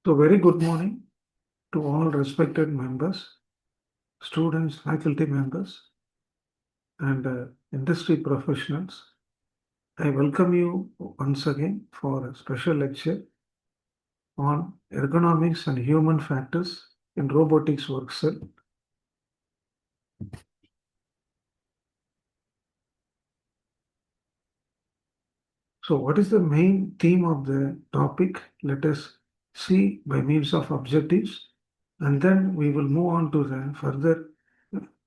So very good morning to all respected members, students, faculty members, and industry professionals. I welcome you once again for a special lecture on ergonomics and human factors in robotics workcell. So what is the main theme of the topic? Let us see by means of objectives, and then we will move on to the further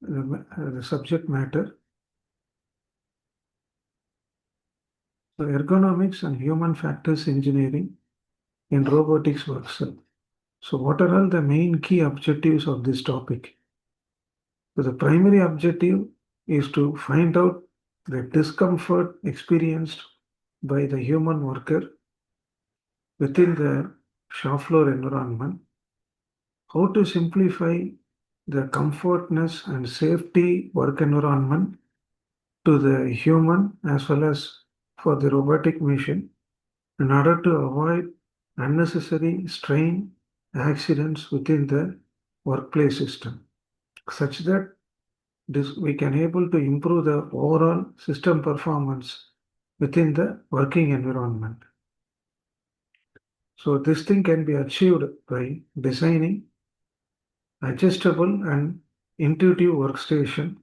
the subject matter. So ergonomics and human factors engineering in robotics workcell. So what are all the main key objectives of this topic? So the primary objective is to find out the discomfort experienced by the human worker within the shop floor environment, how to simplify the comfortness and safety work environment to the human as well as for the robotic machine in order to avoid unnecessary strain accidents within the workplace system, such that we can able to improve the overall system performance within the working environment. So this thing can be achieved by designing adjustable and intuitive workstation,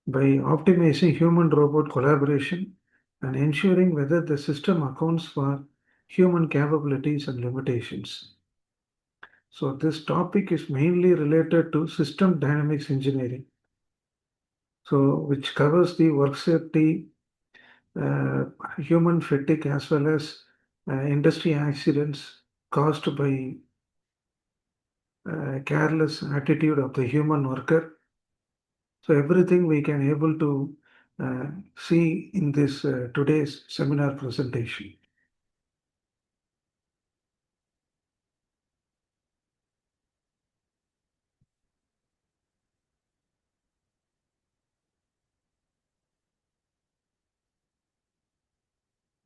by optimizing human robot collaboration and ensuring whether the system accounts for human capabilities and limitations. So this topic is mainly related to system dynamics engineering, so which covers the work safety, uh, human fatigue, as well as industry accidents caused by careless attitude of the human worker. So everything we can able to see in this today's seminar presentation.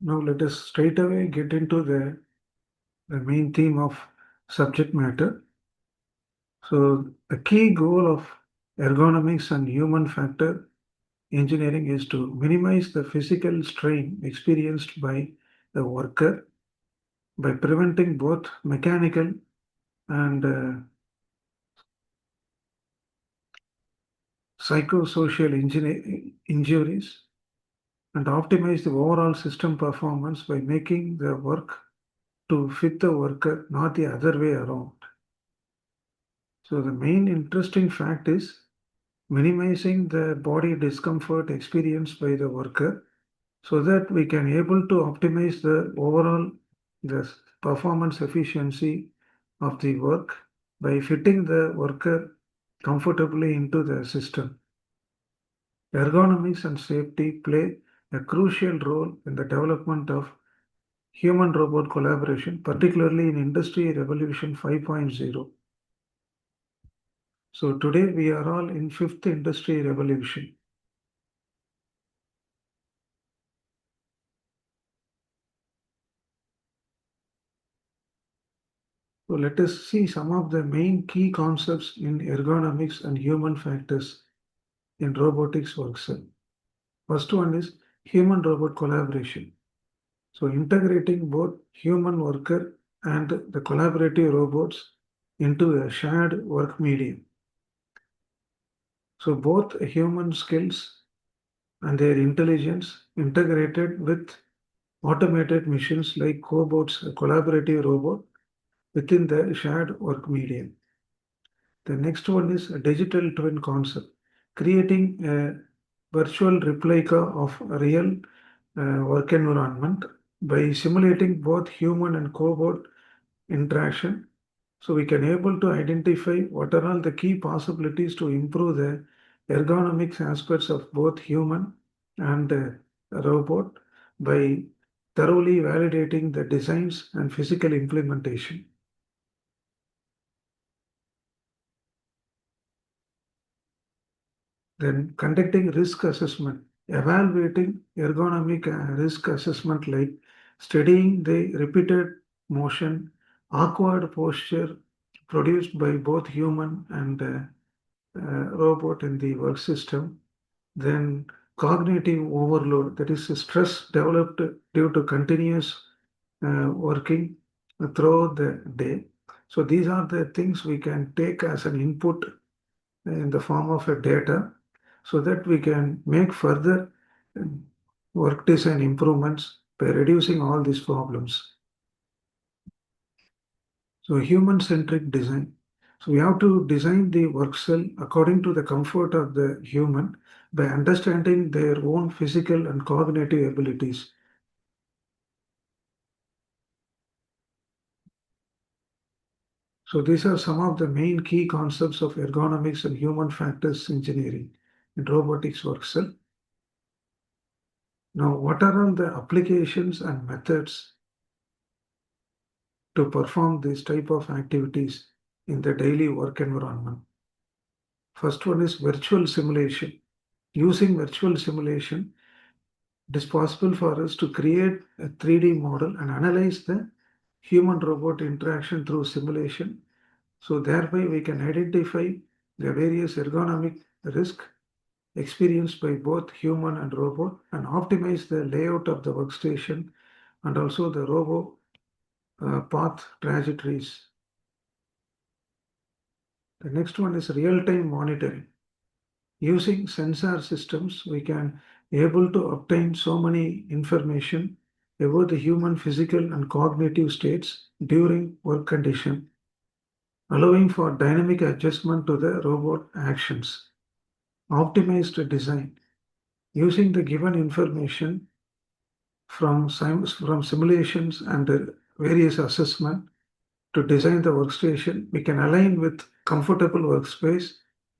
Now let us straight away get into the main theme of subject matter. So the key goal of ergonomics and human factor engineering is to minimize the physical strain experienced by the worker by preventing both mechanical and psychosocial injuries, and optimize the overall system performance by making the work to fit the worker, not the other way around. So the main interesting fact is minimizing the body discomfort experienced by the worker so that we can able to optimize the overall the performance efficiency of the work by fitting the worker comfortably into the system. Ergonomics and safety play a crucial role in the development of human robot collaboration, particularly in Industry Revolution 5.0. So today we are all in fifth industry revolution. So let us see some of the main key concepts in ergonomics and human factors in robotics workcell. First one is human robot collaboration. So integrating both human worker and the collaborative robots into a shared work medium. So both human skills and their intelligence integrated with automated machines like cobots, a collaborative robot within the shared work medium. The next one is a digital twin concept, creating a virtual replica of a real work environment by simulating both human and cobot interaction. So we can able to identify what are all the key possibilities to improve the ergonomics aspects of both human and robot by thoroughly validating the designs and physical implementation. Then conducting risk assessment, evaluating ergonomic risk assessment like studying the repeated motion, awkward posture produced by both human and robot in the work system, then cognitive overload, that is stress developed due to continuous working throughout the day. So these are the things we can take as an input in the form of a data so that we can make further uh, work design improvements by reducing all these problems. So human-centric design. So we have to design the work cell according to the comfort of the human by understanding their own physical and cognitive abilities. So these are some of the main key concepts of ergonomics and human factors engineering in robotics work cell. Now, what are all the applications and methods to perform these type of activities in the daily work environment? First one is virtual simulation. Using virtual simulation, it is possible for us to create a 3D model and analyze the human robot interaction through simulation. So thereby we can identify the various ergonomic risk experienced by both human and robot and optimize the layout of the workstation and also the robot path trajectories. The next one is real-time monitoring. Using sensor systems, we can able to obtain so many information about the human physical and cognitive states during work condition, allowing for dynamic adjustment to the robot actions. Optimized design. Using the given information from simulations and various assessment to design the workstation, we can align with comfortable workspace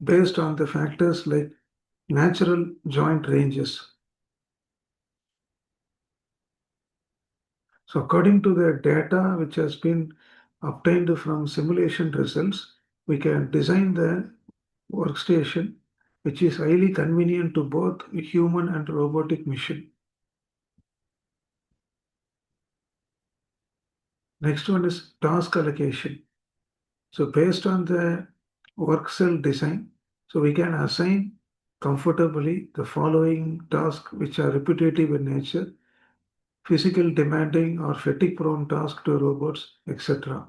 based on the factors like natural joint ranges. So according to the data which has been obtained from simulation results, we can design the workstation which is highly convenient to both human and robotic mission. Next one is task allocation. So based on the work cell design, so we can assign comfortably the following tasks which are repetitive in nature, physical demanding or fatigue prone tasks to robots, etc.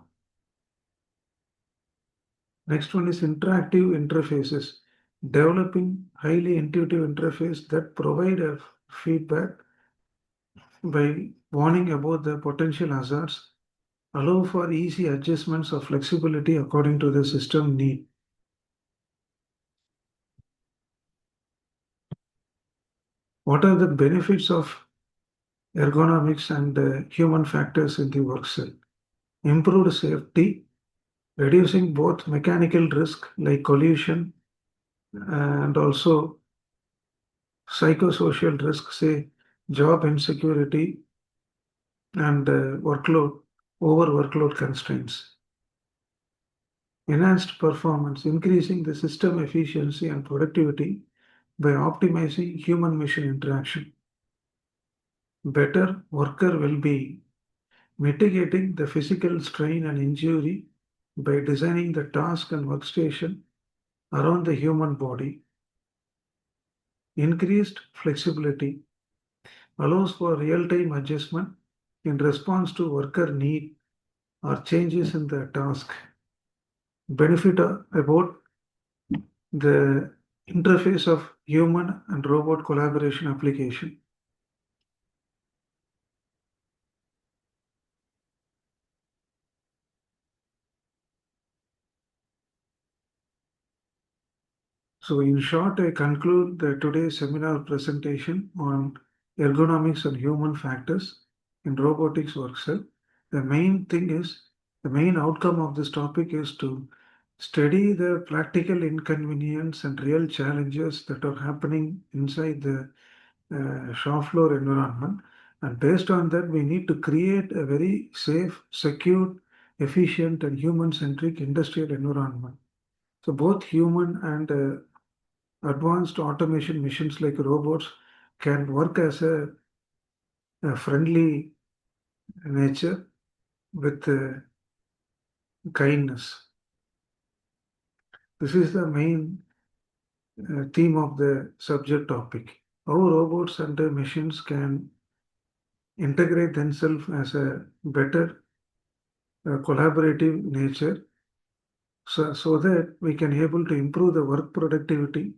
Next one is interactive interfaces, developing highly intuitive interface that provide a feedback by warning about the potential hazards, allow for easy adjustments of flexibility according to the system need. What are the benefits of ergonomics and human factors in the work cell? Improved safety, reducing both mechanical risk like collision and also psychosocial risk, say job insecurity and workload constraints. Enhanced performance, increasing the system efficiency and productivity by optimizing human machine interaction. Better worker well-being, mitigating the physical strain and injury by designing the task and workstation around the human body. Increased flexibility allows for real-time adjustment in response to worker need or changes in the task. Benefit about the interface of human and robot collaboration application. So in short, I conclude today's seminar presentation on ergonomics and human factors in robotics work cell. The main outcome of this topic is to study the practical inconvenience and real challenges that are happening inside the shop floor environment. And based on that, we need to create a very safe, secure, efficient, and human-centric industrial environment. So both human and advanced automation machines like robots can work as a friendly nature with kindness. This is the main theme of the subject topic. How robots and machines can integrate themselves as a better collaborative nature, so that we can able to improve the work productivity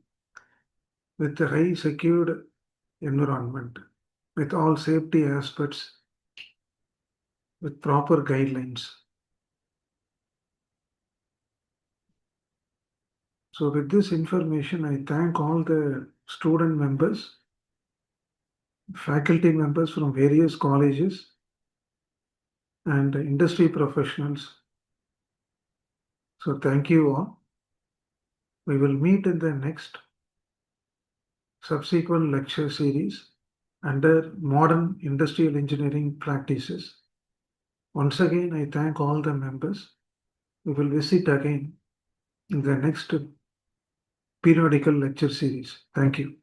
with a high secured environment, with all safety aspects, with proper guidelines. So with this information, I thank all the student members, faculty members from various colleges, and industry professionals. So thank you all. We will meet in the next subsequent lecture series under modern industrial engineering practices. Once again, I thank all the members. We will visit again in the next periodical lecture series. Thank you.